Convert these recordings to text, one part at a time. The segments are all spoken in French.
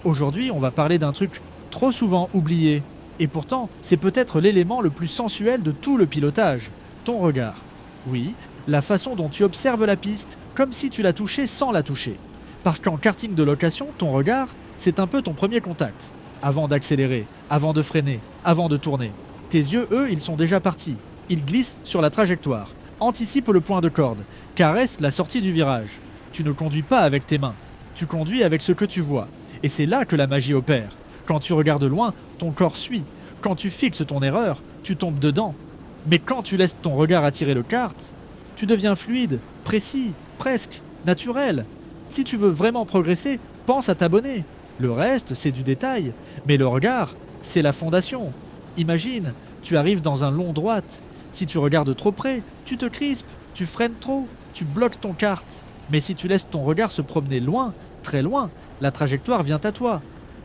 Aujourd'hui, on va parler d'un truc trop souvent oublié. Et pourtant, c'est peut-être l'élément le plus sensuel de tout le pilotage, ton regard. Oui, la façon dont tu observes la piste, comme si tu la touchais sans la toucher. Parce qu'en karting de location, ton regard, c'est un peu ton premier contact. Avant d'accélérer, avant de freiner, avant de tourner. Tes yeux, eux, ils sont déjà partis. Ils glissent sur la trajectoire, anticipent le point de corde, caressent la sortie du virage. Tu ne conduis pas avec tes mains, tu conduis avec ce que tu vois. Et c'est là que la magie opère. Quand tu regardes loin, ton corps suit. Quand tu fixes ton erreur, tu tombes dedans. Mais quand tu laisses ton regard attirer le kart, tu deviens fluide, précis, presque, naturel. Si tu veux vraiment progresser, pense à t'abonner. Le reste, c'est du détail. Mais le regard, c'est la fondation. Imagine, tu arrives dans un long droite. Si tu regardes trop près, tu te crispes, tu freines trop, tu bloques ton kart. Mais si tu laisses ton regard se promener loin, très loin, la trajectoire vient à toi.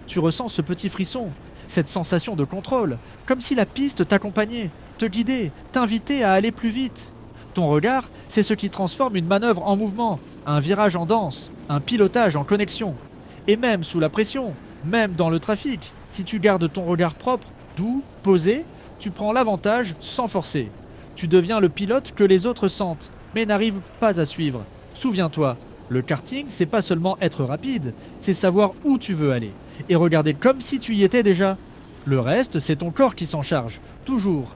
Tu ressens ce petit frisson, cette sensation de contrôle, comme si la piste t'accompagnait, te guidait, t'invitait à aller plus vite. Ton regard, c'est ce qui transforme une manœuvre en mouvement, un virage en danse, un pilotage en connexion. Et même sous la pression, même dans le trafic, si tu gardes ton regard propre, doux, posé, tu prends l'avantage sans forcer. Tu deviens le pilote que les autres sentent, mais n'arrivent pas à suivre. Souviens-toi, le karting, c'est pas seulement être rapide, c'est savoir où tu veux aller et regarder comme si tu y étais déjà. Le reste, c'est ton corps qui s'en charge, toujours,